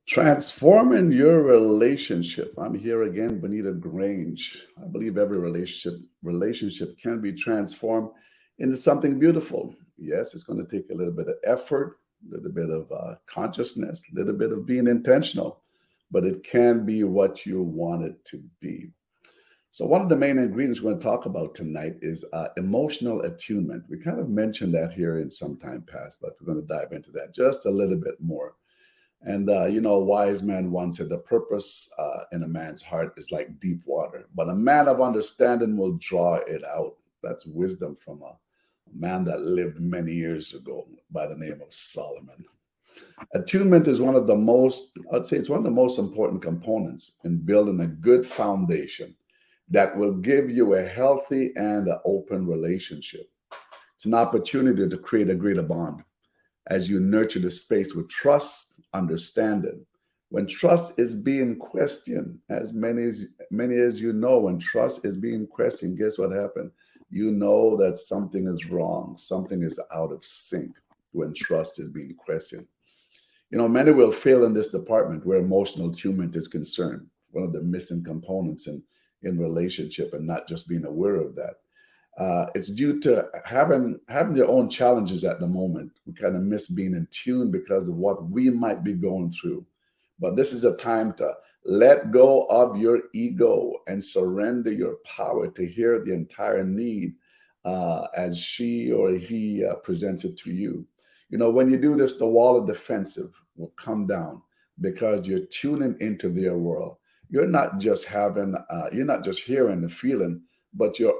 Transforming your relationship. I'm here again, Bonita Grange. I believe every relationship can be transformed into something beautiful. Yes, it's going to take a little bit of effort, a little bit of consciousness, a little bit of being intentional, but it can be what you want it to be. So, one of the main ingredients we're going to talk about tonight is emotional attunement. We kind of mentioned that here in some time past, but we're going to dive into that just a little bit more. And a wise man once said, "The purpose in a man's heart is like deep water, but a man of understanding will draw it out." That's wisdom from a man that lived many years ago by the name of Solomon. Attunement is one of the most, I'd say, it's one of the most important components in building a good foundation that will give you a healthy and open relationship. It's an opportunity to create a greater bond as you nurture the space with trust, understanding. When trust is being questioned, as many as you know, when trust is being questioned, guess what happened? You know that something is wrong, something is out of sync when trust is being questioned. Many will fail in this department where emotional attunement is concerned. One of the missing components in relationship, and not just being aware of that. It's due to having their own challenges at the moment. We kind of miss being in tune because of what we might be going through. But this is a time to let go of your ego and surrender your power to hear the entire need as she or he presents it to you. When you do this, the wall of defensive will come down because you're tuning into their world. You're not just hearing the feeling, but you're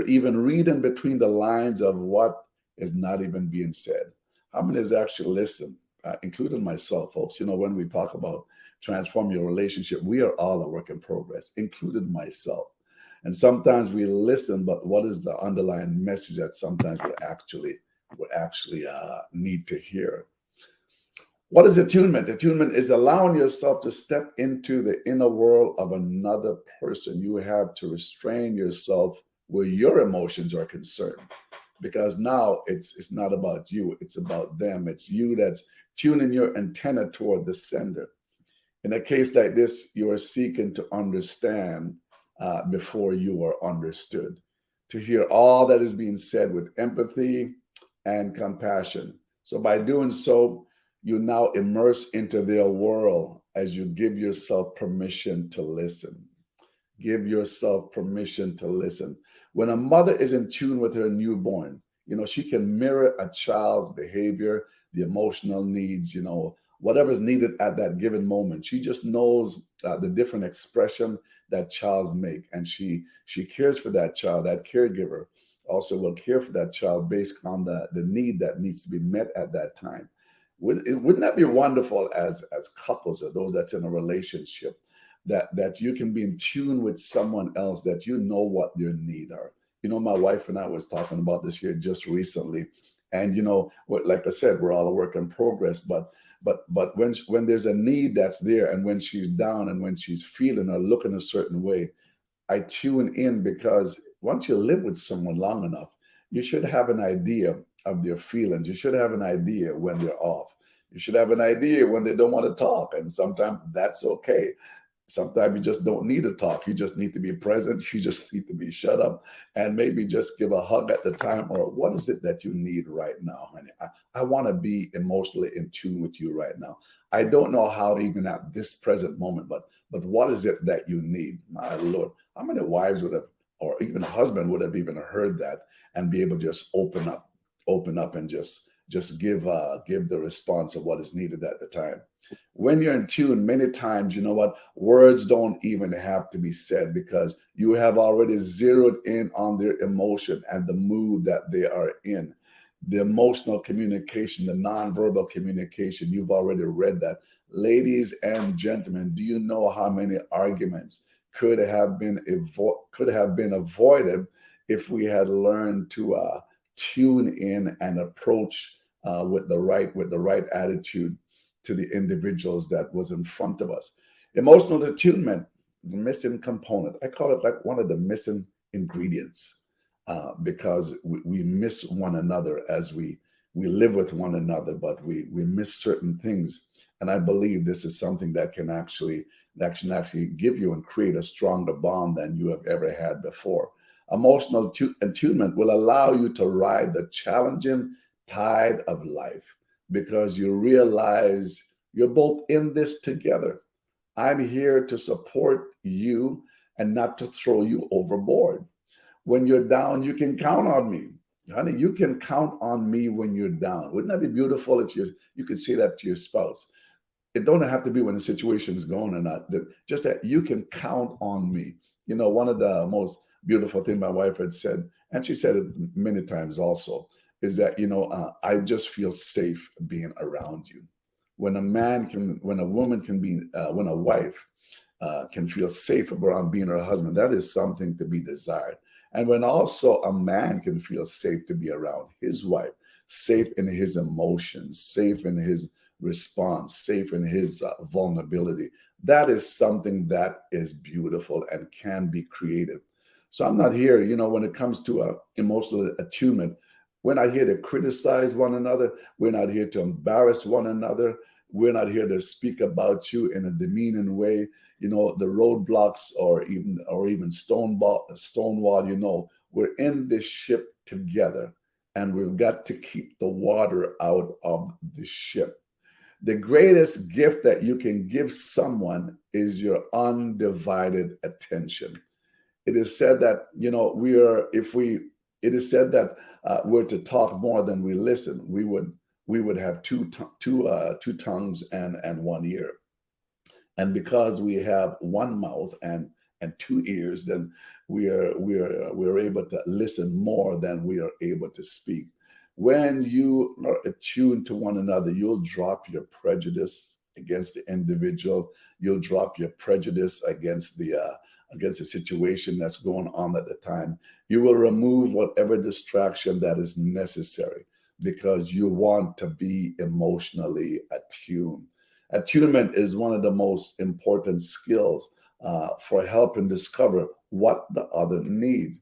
even reading between the lines of what is not even being said. How many is actually listen, including myself, folks? When we talk about transform your relationship, we are all a work in progress, including myself. And sometimes we listen, but what is the underlying message that sometimes we actually need to hear? What is attunement? Attunement is allowing yourself to step into the inner world of another person. You have to restrain yourself where your emotions are concerned, because now it's not about you, it's about them. It's you that's tuning your antenna toward the sender. In a case like this, you are seeking to understand before you are understood, to hear all that is being said with empathy and compassion. So by doing so, you now immerse into their world as you give yourself permission to listen. Give yourself permission to listen. When a mother is in tune with her newborn, she can mirror a child's behavior, the emotional needs, whatever's needed at that given moment. She just knows the different expression that childs make, and she cares for that child. That caregiver also will care for that child based on the need that needs to be met at that time. Wouldn't that be wonderful as couples or those that's in a relationship, that you can be in tune with someone else, that you know what their need are? My wife and I was talking about this here just recently, and like I said, we're all a work in progress. But when there's a need that's there, and when she's down, and when she's feeling or looking a certain way, I tune in, because once you live with someone long enough, you should have an idea of their feelings. You should have an idea when they're off. You should have an idea when they don't want to talk. And sometimes that's okay. Sometimes you just don't need to talk. You just need to be present. You just need to be shut up and maybe just give a hug at the time. Or what is it that you need right now, honey? I want to be emotionally in tune with you right now. I don't know how to even at this present moment, but what is it that you need? My Lord, how many wives would have, or even a husband would have even heard that and be able to just open up and just give the response of what is needed at the time. When you're in tune, many times, you know what, words don't even have to be said, because you have already zeroed in on their emotion and the mood that they are in. The emotional communication, the nonverbal communication, you've already read that. Ladies and gentlemen, do you know how many arguments could have been avoided if we had learned to tune in and approach with the right attitude to the individuals that was in front of us? Emotional attunement, the missing component. I call it like one of the missing ingredients, because we miss one another as we live with one another, but we miss certain things. And I believe this is something that can actually give you and create a stronger bond than you have ever had before. Emotional attunement will allow you to ride the challenging tide of life because you realize you're both in this together. I'm here to support you and not to throw you overboard. When you're down, you can count on me. Honey, you can count on me when you're down. Wouldn't that be beautiful if you could say that to your spouse? It don't have to be when the situation's going or not. Just that you can count on me. One of the most beautiful thing my wife had said, and she said it many times also, is that I just feel safe being around you. When a woman can be, when a wife can feel safe around being her husband, that is something to be desired. And when also a man can feel safe to be around his wife, safe in his emotions, safe in his response, safe in his vulnerability, that is something that is beautiful and can be created. So I'm not here, when it comes to emotional attunement, we're not here to criticize one another. We're not here to embarrass one another. We're not here to speak about you in a demeaning way. The roadblocks or even stonewall. We're in this ship together, and we've got to keep the water out of the ship. The greatest gift that you can give someone is your undivided attention. It is said that we are if we it is said that we're to talk more than we listen. We would have two tongues and one ear. And because we have one mouth and two ears, then we are able to listen more than we are able to speak. When you are attuned to one another, you'll drop your prejudice against the individual. You'll drop your prejudice against the situation that's going on at the time. You will remove whatever distraction that is necessary because you want to be emotionally attuned. Attunement is one of the most important skills for helping discover what the other needs.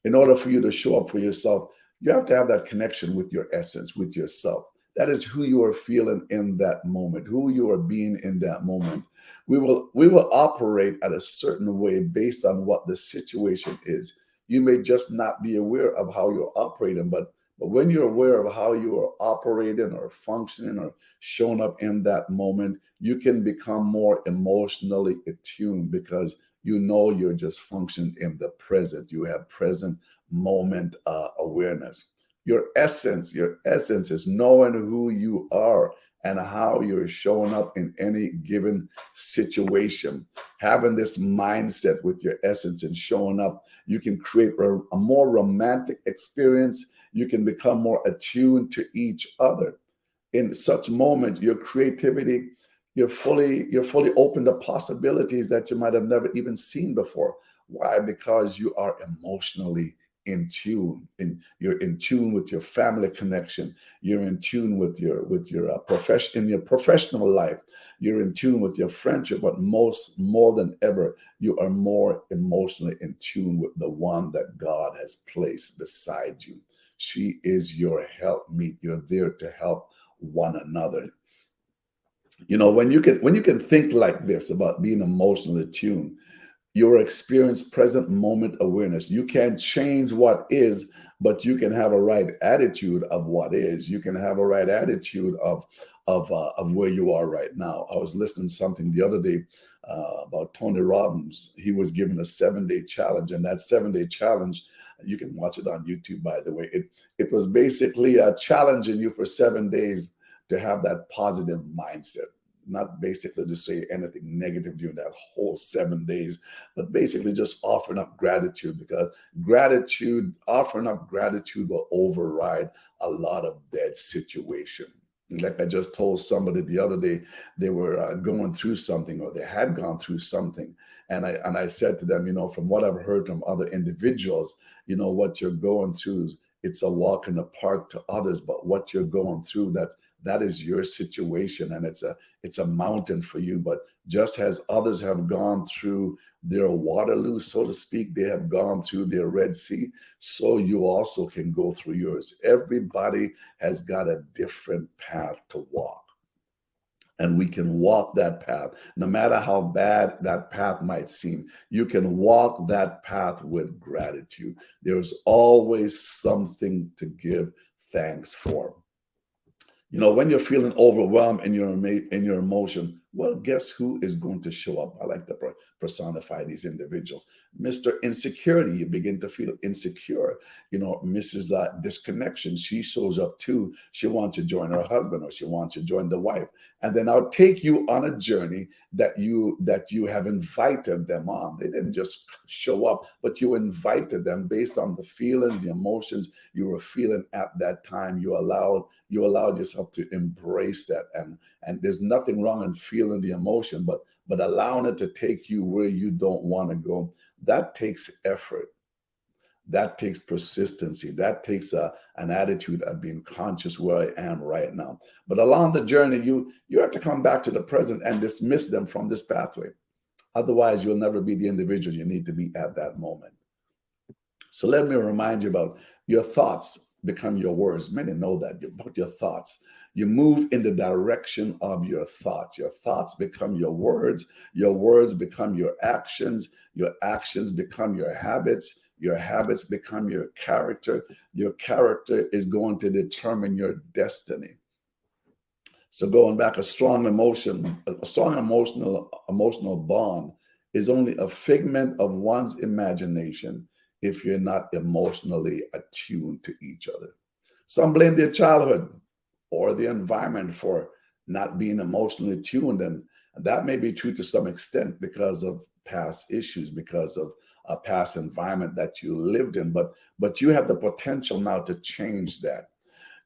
In order for you to show up for yourself, you have to have that connection with your essence, with yourself. That is who you are feeling in that moment, who you are being in that moment. We will operate at a certain way based on what the situation is. You may just not be aware of how you're operating, but when you're aware of how you are operating or functioning or showing up in that moment, you can become more emotionally attuned because you're just functioning in the present. You have present moment awareness. Your essence is knowing who you are and how you're showing up in any given situation. Having this mindset with your essence and showing up, you can create a more romantic experience. You can become more attuned to each other. In such moment, your creativity, you're fully open to possibilities that you might have never even seen before. Why? Because you are emotionally in tune, and you're in tune with your family connection. You're in tune with your profession in your professional life. You're in tune with your friendship, but more than ever, you are more emotionally in tune with the one that God has placed beside you. She is your helpmeet. You're there to help one another. When you can think like this about being emotionally attuned, your experience present moment awareness. You can't change what is, but you can have a right attitude of what is. You can have a right attitude of where you are right now. I was listening to something the other day about Tony Robbins. He was given a 7-day challenge, and that 7-day challenge, you can watch it on YouTube, by the way. It was basically challenging you for 7 days to have that positive mindset, not basically to say anything negative during that whole 7 days, but basically just offering up gratitude, because offering up gratitude will override a lot of dead situation. Like I just told somebody the other day, they were going through something, or they had gone through something. And I said to them, from what I've heard from other individuals, what you're going through, it's a walk in the park to others, but what you're going through, That is your situation, and it's a mountain for you. But just as others have gone through their Waterloo, so to speak, they have gone through their Red Sea, so you also can go through yours. Everybody has got a different path to walk. And we can walk that path, no matter how bad that path might seem. You can walk that path with gratitude. There's always something to give thanks for. You know, when you're feeling overwhelmed in your emotion, well, guess who is going to show up? I like to personify these individuals. Mr. Insecurity, you begin to feel insecure. You know, Mrs. Disconnection, she shows up too. She wants to join her husband, or she wants to join the wife. And then I'll take you on a journey that you have invited them on. They didn't just show up, but you invited them based on the feelings, the emotions you were feeling at that time. You allowed yourself to embrace that, and there's nothing wrong in feeling the emotion, but allowing it to take you where you don't want to go. That takes effort. That takes persistency. That takes an attitude of being conscious where I am right now. But along the journey, you have to come back to the present and dismiss them from this pathway. Otherwise, you'll never be the individual you need to be at that moment. So let me remind you about your thoughts become your words. Many know that about your thoughts. You move in the direction of your thoughts. Your thoughts become your words. Your words become your actions. Your actions become your habits. Your habits become your character. Your character is going to determine your destiny. So going back, a strong emotional bond is only a figment of one's imagination if you're not emotionally attuned to each other. Some blame their childhood or the environment for not being emotionally tuned, and that may be true to some extent because of past issues, because of a past environment that you lived in. But you have the potential now to change that.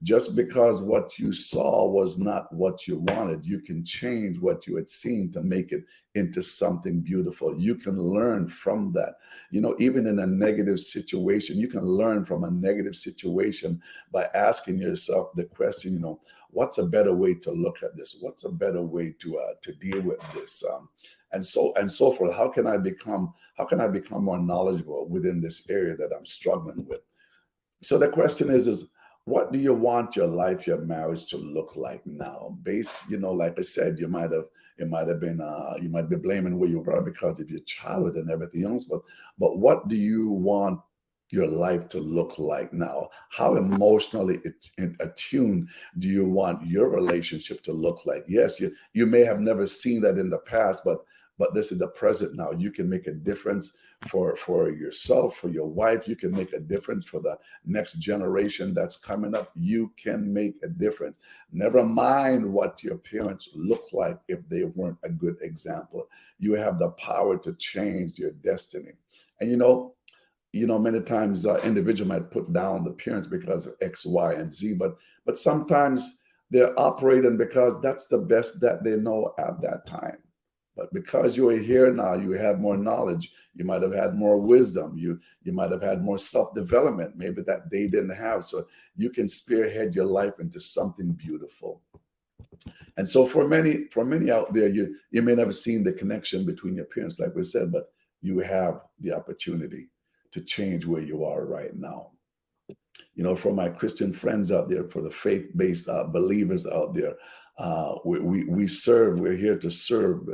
Just because what you saw was not what you wanted, you can change what you had seen to make it into something beautiful. You can learn from that. You know, even in a negative situation, you can learn from a negative situation by asking yourself the question, what's a better way to look at this? What's a better way to deal with this? And so forth. How can I become more knowledgeable within this area that I'm struggling with? So the question is what do you want your life, your marriage to look like now? Like I said, you might be blaming where you were because of your childhood and everything else, but what do you want your life to look like now? How emotionally attuned do you want your relationship to look like? Yes, you may have never seen that in the past, but this is the present now. You can make a difference for yourself, for your wife. You can make a difference for the next generation that's coming up. You can make a difference. Never mind what your parents look like if they weren't a good example. You have the power to change your destiny. And many times individual might put down the parents because of X, Y, and Z, but sometimes they're operating because that's the best that they know at that time. But because you are here now, you have more knowledge. You might have had more wisdom. You might have had more self-development, maybe that they didn't have. So you can spearhead your life into something beautiful. And so for many out there, you may never seen the connection between your parents, like we said, but you have the opportunity to change where you are right now. For my Christian friends out there, for the faith-based believers out there, we serve. We're here to serve.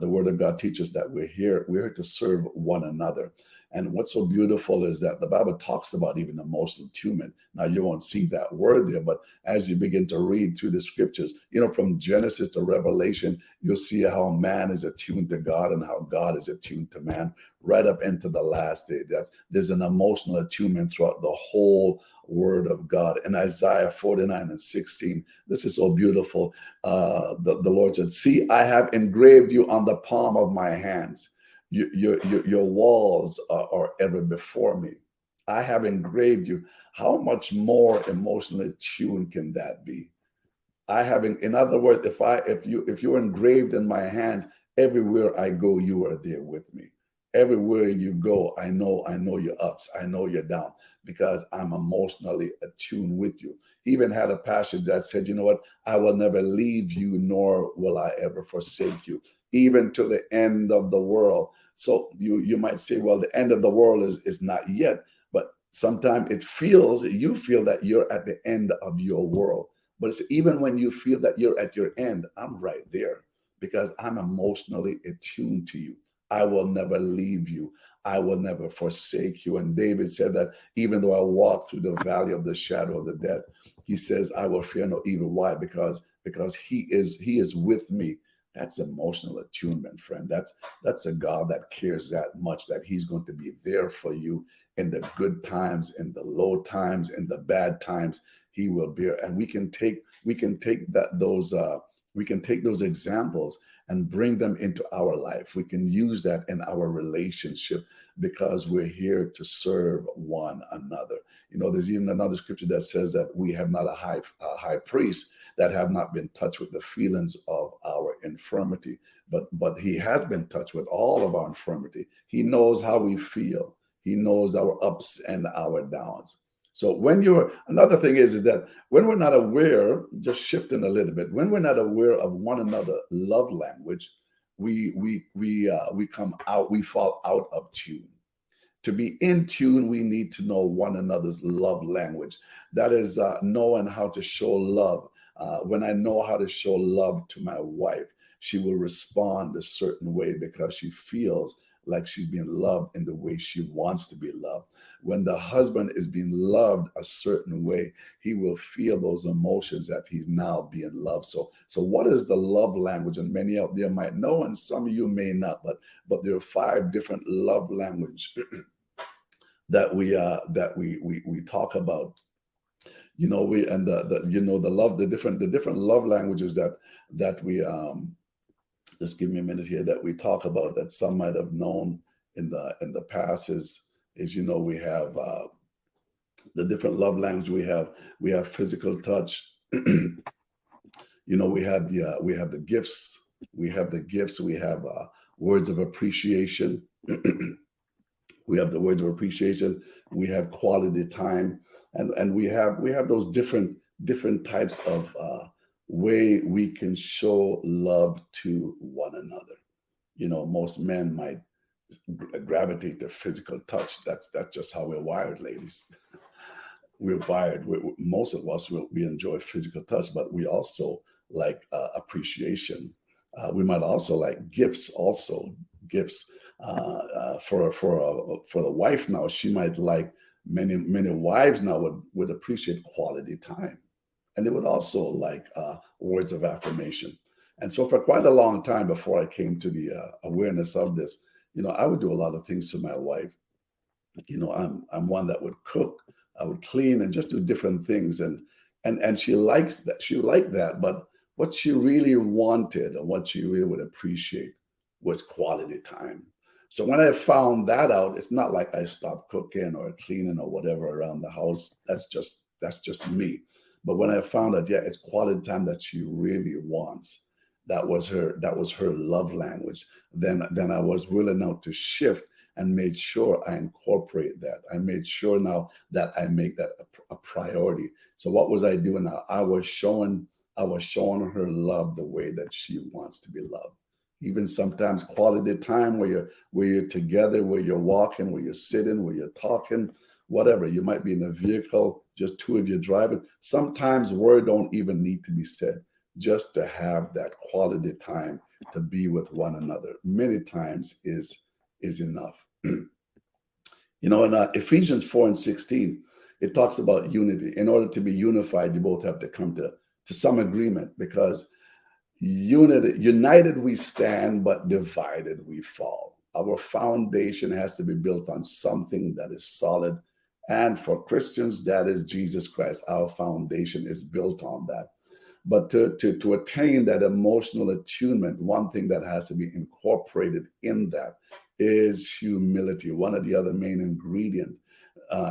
The Word of God teaches that we're here to serve one another. And what's so beautiful is that the Bible talks about even emotional attunement. Now, you won't see that word there, but as you begin to read through the scriptures, from Genesis to Revelation, you'll see how man is attuned to God and how God is attuned to man right up into the last day. There's an emotional attunement throughout the whole Word of God. In Isaiah 49:16, this is so beautiful. The Lord said, "See, I have engraved you on the palm of my hands. Your walls are ever before me. I have engraved you." How much more emotionally tuned can that be? In other words, if you're engraved in my hands, everywhere I go, you are there with me. Everywhere you go, I know your ups, I know you're down, because I'm emotionally attuned with you. He even had a passage that said, you know what, I will never leave you, nor will I ever forsake you, even to the end of the world. So you might say, well, the end of the world is not yet, but sometimes you feel that you're at the end of your world. But it's even when you feel that you're at your end, I'm right there, because I'm emotionally attuned to you. I will never leave you. I will never forsake you. And David said that even though I walk through the valley of the shadow of the death, he says, I will fear no evil. Why? Because he is with me. That's emotional attunement, friend. That's a God that cares that much, that he's going to be there for you in the good times, in the low times, in the bad times. He will be, and we can take those examples and bring them into our life. We can use that in our relationship, because we're here to serve one another. There's even another scripture that says that we have not a high priest that have not been touched with the feelings of our infirmity, but he has been touched with all of our infirmity. He knows how we feel. He knows our ups and our downs. So another thing is that when we're not aware, just shifting a little bit, when we're not aware of one another love language, we come out, we fall out of tune. To be in tune, we need to know one another's love language. That is knowing how to show love. When I know how to show love to my wife, she will respond a certain way because she feels like she's being loved in the way she wants to be loved. When the husband is being loved a certain way, he will feel those emotions that he's now being loved. So what is the love language? And many out there might know, and some of you may not, but there are 5 different love language that we talk about. We and the love, the different love languages that we just give me a minute here, that we talk about, that some might have known in the past, is we have the different love language. We have physical touch. We have the gifts. We have words of appreciation. We have the words of appreciation. We have quality time, and we have those different types of way we can show love to one another. Most men might gravitate to physical touch. That's just how we're wired, ladies. We're wired. Most of us, we enjoy physical touch, but we also like appreciation. We might also like gifts. Also, gifts for the wife. Now, she might like, many wives now would appreciate quality time, and they would also like words of affirmation. And so, for quite a long time before I came to the awareness of this, I would do a lot of things to my wife. I'm one that would cook, I would clean, and just do different things. And she likes that. She liked that. But what she really wanted, and what she really would appreciate, was quality time. So when I found that out, it's not like I stopped cooking or cleaning or whatever around the house. That's just me. But when I found out, yeah, it's quality time that she really wants. That was her love language. Then I was willing now to shift, and made sure I incorporate that. I made sure now that I make that a priority. So what was I doing now? I was showing her love the way that she wants to be loved. Even sometimes quality time where you're together, where you're walking, where you're sitting, where you're talking, whatever. You might be in a vehicle, just two of you driving. Sometimes word don't even need to be said. Just to have that quality time to be with one another, many times is enough. In Ephesians 4 and 16, it talks about unity. In order to be unified, you both have to come to some agreement, because united we stand, but divided we fall. Our foundation has to be built on something that is solid. And for Christians, that is Jesus Christ. Our foundation is built on that. But to attain that emotional attunement, one thing that has to be incorporated in that is humility. One of the other main ingredient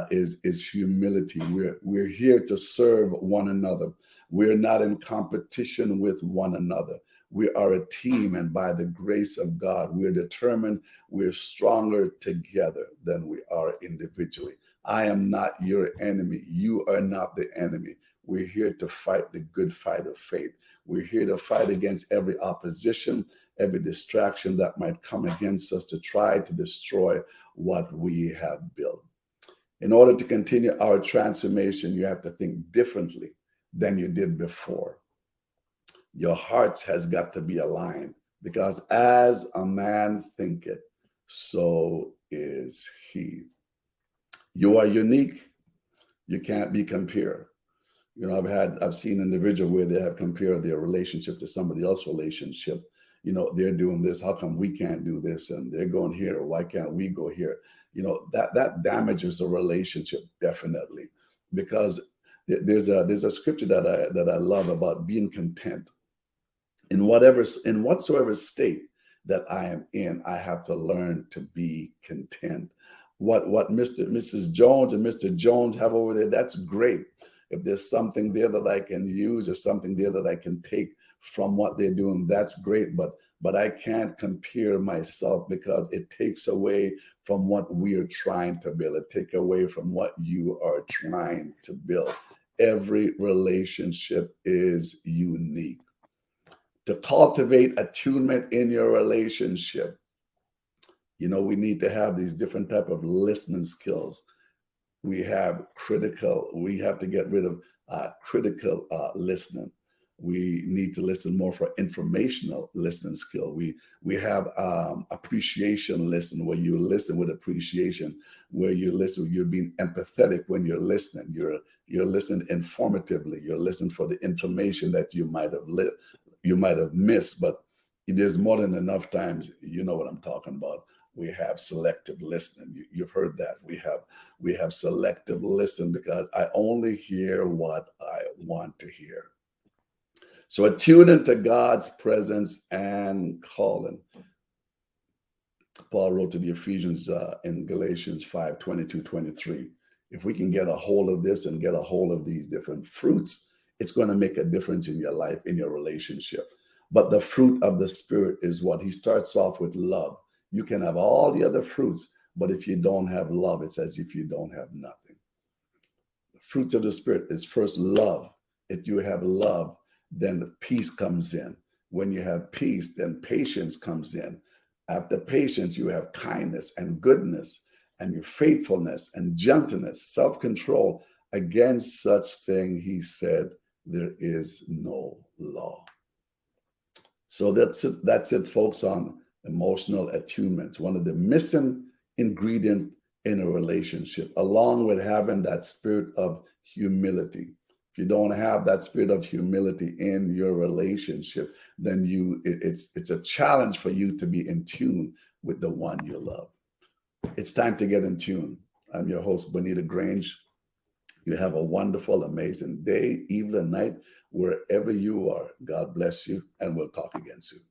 is humility. We're here to serve one another. We're not in competition with one another. We are a team, and by the grace of God, we're determined we're stronger together than we are individually. I am not your enemy. You are not the enemy. We're here to fight the good fight of faith. We're here to fight against every opposition, every distraction that might come against us to try to destroy what we have built. In order to continue our transformation, you have to think differently than you did before. Your heart has got to be aligned, because as a man thinketh, so is he. You are unique. You can't be compared. I've seen individuals where they have compared their relationship to somebody else's relationship. They're doing this. How come we can't do this? And they're going here. Why can't we go here? That damages the relationship, definitely, because there's a scripture that I love about being content in whatsoever state that I am in. I have to learn to be content. What Mrs. Jones and Mr. Jones have over there, that's great. If there's something there that I can use, or something there that I can take from what they're doing, that's great. But I can't compare myself, because it takes away from what we are trying to build. It takes away from what you are trying to build. Every relationship is unique. To cultivate attunement in your relationship, we need to have these different type of listening skills. We have to get rid of critical listening. We need to listen more for informational listening skill. We have appreciation listening, where you listen with appreciation, where you're being empathetic when you're listening. You're listening informatively. You're listening for the information that you might have missed. But there's more than enough times, you know what I'm talking about. We have selective listening. You've heard that. We have selective listening, because I only hear what I want to hear. So attuning to God's presence and calling. Paul wrote to the Ephesians in Galatians 5:22-23. If we can get a hold of this and get a hold of these different fruits, it's going to make a difference in your life, in your relationship. But the fruit of the Spirit is what? He starts off with love. You can have all the other fruits, but if you don't have love, it's as if you don't have nothing. The fruits of the Spirit is first love. If you have love, then the peace comes in. When you have peace, then patience comes in. After patience, you have kindness and goodness, and your faithfulness and gentleness, self-control. Against such thing, he said, there is no law. So that's it, folks, on emotional attunement. One of the missing ingredient in a relationship, along with having that spirit of humility. If you don't have that spirit of humility in your relationship, then it's a challenge for you to be in tune with the one you love. It's time to get in tune. I'm your host, Bonitto Grange. You have a wonderful, amazing day, evening, night, wherever you are. God bless you, and we'll talk again soon.